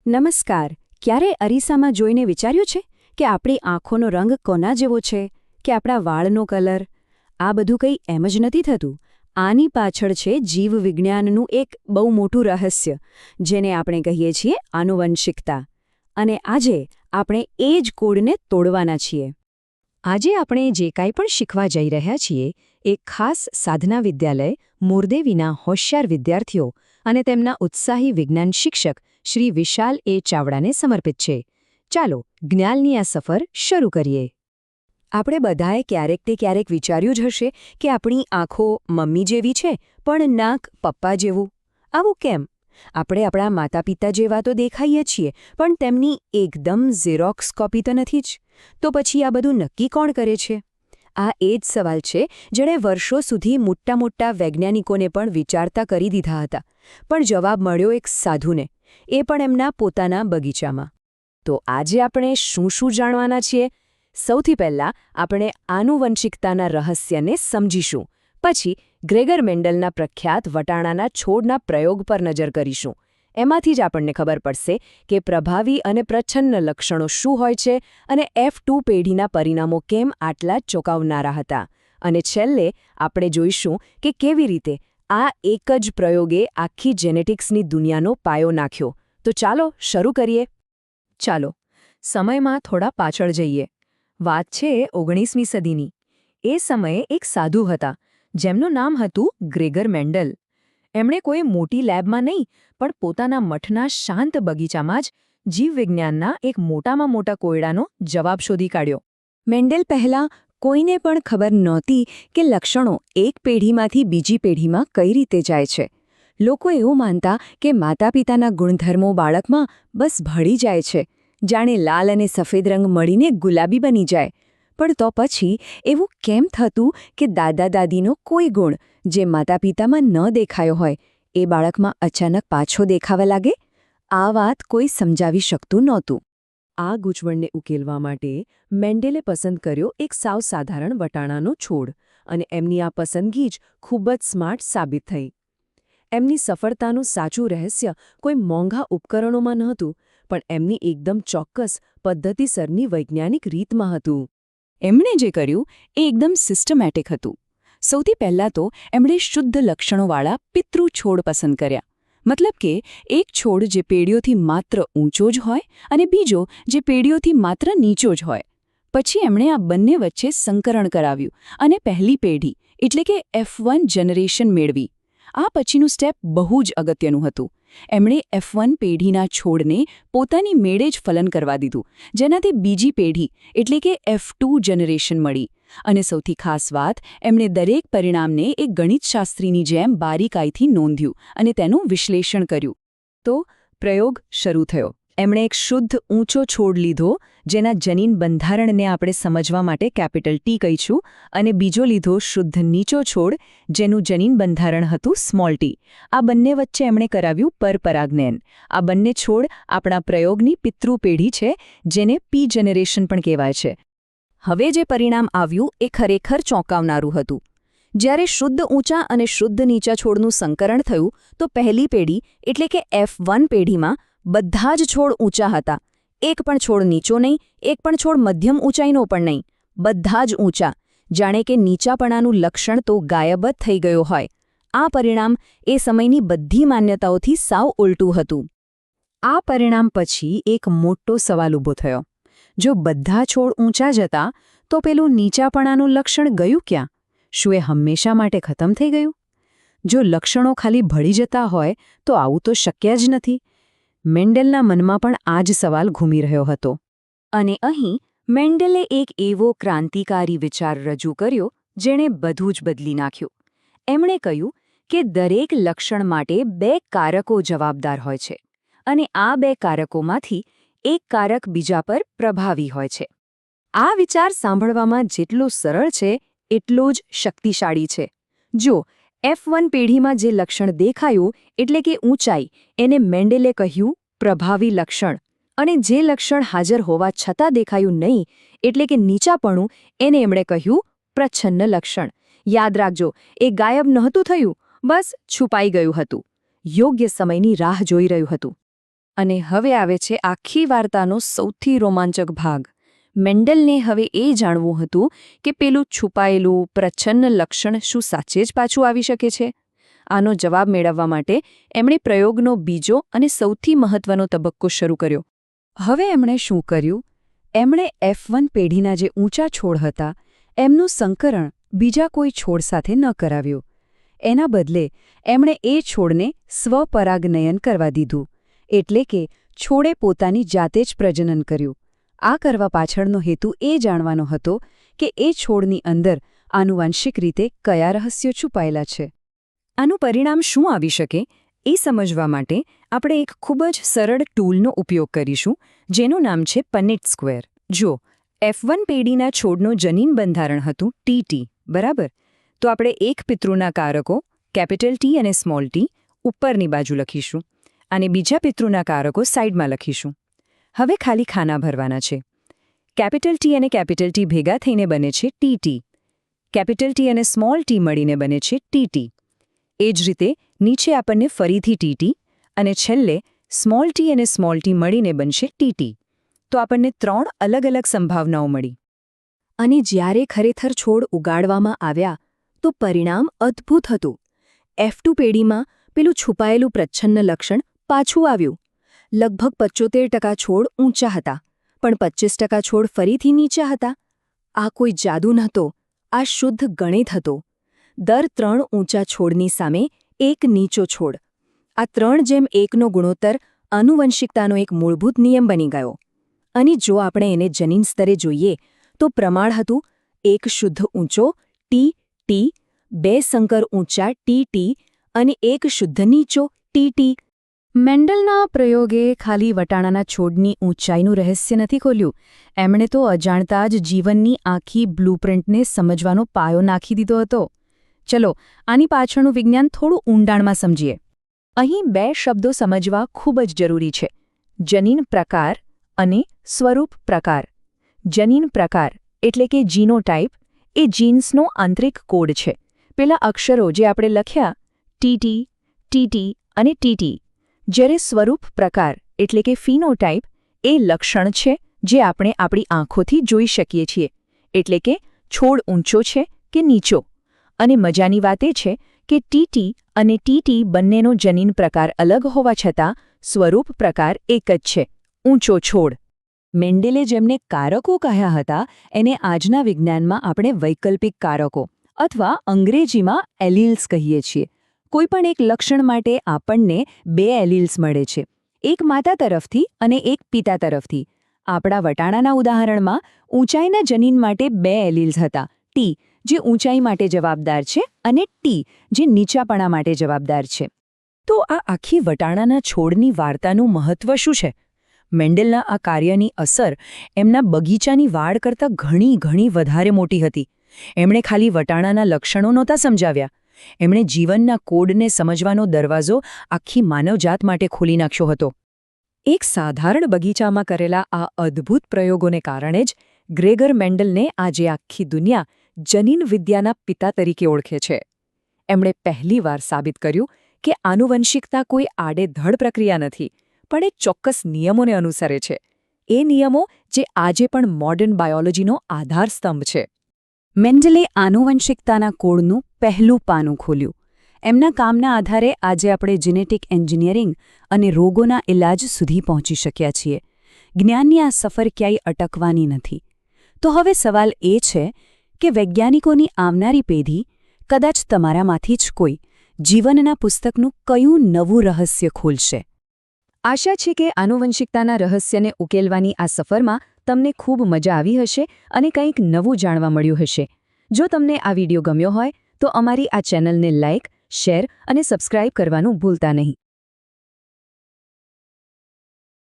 નમસ્કાર. ક્યારે અરીસામાં જોઈને વિચાર્યું છે કે આપણી આંખોનો રંગ કોના જેવો છે કે આપણા વાળનો કલર? આ બધું કંઈ એમ જ નથી થતું. આની પાછળ છે જીવવિજ્ઞાનનું એક બહુ મોટું રહસ્ય, જેને આપણે કહીએ છીએ આનુવંશિકતા. અને આજે આપણે એ જ કોડને તોડવાના છીએ. આજે આપણે જે કાંઈ પણ શીખવા જઈ રહ્યા છીએ એ ખાસ સાધના વિદ્યાલય મોરદેવીના હોશિયાર વિદ્યાર્થીઓ અને તેમના ઉત્સાહી વિજ્ઞાન શિક્ષક શ્રી વિશાલ એ ચાવડાને સમર્પિત છે. ચાલો જ્ઞાનની આ સફર શરૂ કરીએ. આપણે બધાએ ક્યારેક તે ક્યારેક વિચાર્યું જ હશે કે આપણી આંખો મમ્મી જેવી છે પણ નાક પપ્પા જેવું. આવું કેમ? આપણે આપણા માતા પિતા જેવા તો દેખાઈએ છીએ, પણ તેમની એકદમ ઝેરોક્સ કોપી તો નથી જ. તો પછી આ બધું નક્કી કોણ કરે છે? આ એ જ સવાલ છે જેણે વર્ષો સુધી મોટા વૈજ્ઞાનિકોને પણ વિચારતા કરી દીધા હતા. પણ જવાબ મળ્યો એક સાધુને, એ પણ એમના પોતાના બગીચામાં. તો આજે આપણે શું જાણવાના છીએ? સૌથી પહેલાં આપણે આનુવંશિકતાના રહસ્યને સમજીશું. પછી ગ્રેગર મેન્ડલના પ્રખ્યાત વટાણાના છોડના પ્રયોગ પર નજર કરીશું. એમાંથી જ આપણને ખબર પડશે કે પ્રભાવી અને પ્રચ્છન્ન લક્ષણો શું હોય છે અને F2 પેઢીના પરિણામો કેમ આટલા ચોંકાવનારા હતા. અને છેલ્લે આપણે જોઈશું કે કેવી રીતે આ એક જ પ્રયોગે આખી જેનેટિક્સની દુનિયાનો પાયો નાખ્યો. તો ચાલો શરૂ કરીએ. ચાલો સમયમાં થોડા પાછળ જઈએ. વાત છે 19મી સદીની. એ સમયે એક સાધુ હતા જેમનું નામ હતું ગ્રેગર મેન્ડલ. એમણે કોઈ મોટી લેબમાં નહીં, પણ પોતાના મઠના શાંત બગીચામાં જ જીવવિજ્ઞાનના એક મોટામાં મોટા કોયડાનો જવાબ શોધી કાઢ્યો. મેન્ડલ પહેલાં કોઈને પણ ખબર નહોતી કે લક્ષણો એક પેઢીમાંથી બીજી પેઢીમાં કઈ રીતે જાય છે. લોકો એવું માનતા કે માતા પિતાના ગુણધર્મો બાળકમાં બસ ભળી જાય છે, જાણે લાલ અને સફેદ રંગ મળીને ગુલાબી બની જાય. પણ તો પછી એવું કેમ થતું કે દાદા દાદીનો કોઈ ગુણ જે માતા પિતામાં ન દેખાયો હોય એ બાળકમાં અચાનક પાછો દેખાવા લાગે? આ વાત કોઈ સમજાવી શકતું નહોતું. આ ગૂંચવણને ઉકેલવા માટે મેન્ડેલે પસંદ કર્યો એક સાવ સાધારણ વટાણાનો છોડ, અને એમની આ પસંદગી જ ખૂબ જ સ્માર્ટ સાબિત થઈ. એમની સફળતાનું સાચું રહસ્ય કોઈ મોંઘા ઉપકરણોમાં નહોતું, પણ એમની એકદમ ચોક્કસ પદ્ધતિસરની વૈજ્ઞાનિક રીતમાં હતું. એમણે જે કર્યું એ એકદમ સિસ્ટમેટિક હતું. સૌથી પહેલાં તો એમણે શુદ્ધ લક્ષણોવાળા પિતૃ છોડ પસંદ કર્યા. મતલબ કે એક છોડ જે પેઢીઓથી માત્ર ઊંચો જ હોય અને બીજો જે પેઢીઓથી માત્ર નીચો જ હોય. પછી એમણે આ બંને વચ્ચે સંકરણ કરાવ્યું અને પહેલી પેઢી એટલે કે F1 જનરેશન મેળવી. આ પછીનું સ્ટેપ બહુ જ અગત્યનું હતું. એમણે F1 પેઢીના છોડને પોતાની મેળે જ ફલન કરવા દીધું, જેનાથી બીજી પેઢી એટલે કે F2 જનરેશન મળી. અને સૌથી ખાસ વાત, એમણે દરેક પરિણામને એક ગણિતશાસ્ત્રીની જેમ બારીકાઈથી નોંધ્યું અને તેનું વિશ્લેષણ કર્યું. તો પ્રયોગ શરૂ થયો. એમણે એક શુદ્ધ ઊંચો છોડ લીધો જેના જનીન બંધારણને આપણે સમજવા માટે T કહીશું, અને બીજો લીધો શુદ્ધ નીચો છોડ જેનું જનીન બંધારણ હતું t. આ બંને વચ્ચે એમણે કરાવ્યું પરપરાગનયન. આ બંને છોડ આપણા પ્રયોગની પિતૃ પેઢી છે, જેને P જનરેશન પણ કહેવાય છે. હવે જે પરિણામ આવ્યું એ ખરેખર ચોંકાવનારું હતું. જ્યારે શુદ્ધ ઊંચા અને શુદ્ધ નીચા છોડનું સંકરણ થયું તો પહેલી પેઢી એટલે કે F1 પેઢીમાં બધા જ છોડ ઊંચા હતા. એક પણ છોડ નીચો નહીં, એક પણ છોડ મધ્યમ ઊંચાઈનો પણ નહીં. બધા જ ઊંચા, જાણે કે નીચાપણાનું લક્ષણ તો ગાયબ જ થઈ ગયો હોય. આ પરિણામ એ સમયની બધી માન્યતાઓથી સાવ ઉલટું હતું. આ પરિણામ પછી એક મોટો સવાલ ઊભો થયો. જો બધા છોડ ઊંચા જ હતા તો પેલું નીચાપણાનું લક્ષણ ગયું ક્યાં? શું એ હંમેશા માટે ખતમ થઈ ગયું? જો લક્ષણો ખાલી ભળી જતા હોય તો આવું તો શક્ય જ નથી. મેન્ડલના મનમાં પણ આ જ સવાલ ઘૂમી રહ્યો હતો. અને અહીં મેન્ડલે એક એવો ક્રાંતિકારી વિચાર રજૂ કર્યો જેણે બધું જ બદલી નાખ્યું. એમણે કહ્યું કે દરેક લક્ષણ માટે 2 કારકો જવાબદાર હોય છે, અને આ 2 કારકોમાંથી એક કારક બીજા પર પ્રભાવી હોય છે. આ વિચાર સાંભળવામાં જેટલો સરળ છે એટલો જ શક્તિશાળી છે. જો F1 પેઢીમાં જે લક્ષણ દેખાયું એટલે કે ઊંચાઈ, એને મેન્ડેલે કહ્યું પ્રભાવી લક્ષણ, અને જે લક્ષણ હાજર હોવા છતાં દેખાયું નહીં એટલે કે નીચાપણું, એને એમણે કહ્યું પ્રચ્છન્ન લક્ષણ. યાદ રાખજો, એ ગાયબ નહોતું થયું, બસ છુપાઈ ગયું હતું. યોગ્ય સમયની રાહ જોઈ રહ્યું હતું. અને હવે આવે છે આખી વાર્તાનો સૌથી રોમાંચક ભાગ. મેન્ડલને હવે એ જાણવું હતું કે પેલું છુપાયેલું પ્રચ્છન્ન લક્ષણ શું સાચે જ પાછું આવી શકે છે. આનો જવાબ મેળવવા માટે એમણે પ્રયોગનો બીજો અને સૌથી મહત્વનો તબક્કો શરૂ કર્યો. હવે એમણે શું કર્યું? એમણે F1 પેઢીના જે ઊંચા છોડ હતા એમનું સંકરણ બીજા કોઈ છોડ સાથે ન કરાવ્યું. એના બદલે એમણે એ છોડને સ્વપરાગનયન કરવા દીધું, એટલે કે છોડે પોતાની જાતે જ પ્રજનન કર્યું. આ કરવા પાછળનો હેતુ એ જાણવાનો હતો કે એ છોડની અંદર આનુવંશિક રીતે કયા રહસ્યો છુપાયેલા છે. આનું પરિણામ શું આવી શકે એ સમજવા માટે આપણે એક ખૂબ જ સરળ ટૂલનો ઉપયોગ કરીશું, જેનું નામ છે પન્નેટ સ્ક્વેર. જો F1 પેઢીના છોડનું જનીન બંધારણ હતું TT, બરાબર? તો આપણે એક પિતૃના કારકો T અને t ઉપરની બાજુ લખીશું અને બીજા પિતૃના કારકો સાઈડમાં લખીશું. હવે ખાલી ખાના ભરવાના છે. T અને T ભેગા થઈને બને છે TT. T અને t મળીને બને છે TT. એ જ રીતે નીચે આપણને ફરીથી TT અને છેલ્લે t અને t મળીને બનશે TT. તો આપણને 3 અલગ અલગ સંભાવનાઓ મળી. અને જ્યારે ખરેખર છોડ ઉગાડવામાં આવ્યા તો પરિણામ અદ્ભુત હતું. F2 પેઢીમાં પેલું છુપાયેલું પ્રચ્છન્ન લક્ષણ પાછું આવ્યું. લગભગ 75% છોડ ઊંચા હતા, પણ 25% છોડ ફરીથી નીચા હતા. આ કોઈ જાદુ નહોતો, આ શુદ્ધ ગણિત હતો. દર 3 ઊંચા છોડની સામે એક નીચો છોડ. આ 3:1નો ગુણોત્તર આનુવંશિકતાનો એક મૂળભૂત નિયમ બની ગયો. અને જો આપણે એને જનીન સ્તરે જોઈએ તો પ્રમાણ હતું એક શુદ્ધ ઊંચો TT, 2 સંકર ઊંચા TT અને એક શુદ્ધ નીચો TT. મેન્ડલના પ્રયોગે ખાલી વટાણાના છોડની ઊંચાઈનું રહસ્ય નથી ખોલ્યું. એમણે તો અજાણતા જ જીવનની આખી બ્લૂપ્રિન્ટને સમજવાનો પાયો નાખી દીધો હતો. ચલો, આની પાછળનું વિજ્ઞાન થોડું ઊંડાણમાં સમજીએ. અહીં 2 શબ્દો સમજવા ખૂબ જ જરૂરી છે: જનીન પ્રકાર અને સ્વરૂપ પ્રકાર. જનીન પ્રકાર એટલે કે જીનોટાઇપ એ જીન્સનો આંતરિક કોડ છે. પેલા અક્ષરો જે આપણે લખ્યા TT, TT અને TT. જ્યારે સ્વરૂપ પ્રકાર એટલે કે ફિનોટાઇપ એ લક્ષણ છે જે આપણે આપણી આંખોથી જોઈ શકીએ છીએ, એટલે કે છોડ ઊંચો છે કે નીચો. અને મજાની વાત એ છે કે TT અને TT બંનેનો જનીન પ્રકાર અલગ હોવા છતાં સ્વરૂપ પ્રકાર એક જ છે: ઊંચો છોડ. મેન્ડેલે જેમને કારકો કહ્યા હતા એને આજના વિજ્ઞાનમાં આપણે વૈકલ્પિક કારકો અથવા અંગ્રેજીમાં એલીલ્સ કહીએ છીએ. કોઈપણ એક લક્ષણ માટે આપણને 2 એલીલ્સ મળે છે, એક માતા તરફથી અને એક પિતા તરફથી. આપણા વટાણાના ઉદાહરણમાં ઊંચાઈના જનીન માટે 2 એલીલ્સ હતા: T, જે ઊંચાઈ માટે જવાબદાર છે, અને T, જે નીચાપણા માટે જવાબદાર છે. તો આ આખી વટાણાના છોડની વાર્તાનું મહત્વ શું છે? મેન્ડલના આ કાર્યની અસર એમના બગીચાની વાડ કરતાં ઘણી વધારે મોટી હતી. એમણે ખાલી વટાણાના લક્ષણો નહોતા સમજાવ્યા, એમણે જીવનના કોડને સમજવાનો દરવાજો આખી માનવજાત માટે ખોલી નાખ્યો હતો. એક સાધારણ બગીચામાં કરેલા આ અદ્ભુત પ્રયોગોને કારણે જ ગ્રેગર મેન્ડલને આજે આખી દુનિયા જનીન વિદ્યાના પિતા તરીકે ઓળખે છે. એમણે પહેલીવાર સાબિત કર્યું કે આનુવંશિકતા કોઈ આડેધડ પ્રક્રિયા નથી, પણ એક ચોક્કસ નિયમોને અનુસરે છે. એ નિયમો જે આજે પણ મોડર્ન બાયોલોજીનો આધારસ્તંભ છે. મેન્ડલે આનુવંશિકતાના કોડનું પહેલું પાનું ખોલ્યું. એમના કામના આધારે આજે આપણે જીનેટિક એન્જિનિયરિંગ અને રોગોના ઇલાજ સુધી પહોંચી શક્યા છીએ. જ્ઞાનની આ સફર ક્યાંય અટકવાની નથી. તો હવે સવાલ એ છે કે વૈજ્ઞાનિકોની આવનારી પેઢી, કદાચ તમારામાંથી જ કોઈ, જીવનના પુસ્તકનું કયું નવું રહસ્ય ખોલશે? આશા છે કે આનુવંશિકતાના રહસ્યને ઉકેલવાની આ સફરમાં તમને ખૂબ મજા આવી હશે અને કંઈક નવું જાણવા મળ્યું હશે. જો તમને આ વિડીયો ગમ્યો હોય તો અમારી આ ચેનલને લાઇક, શેર અને સબસ્ક્રાઇબ કરવાનું ભૂલતા નહીં.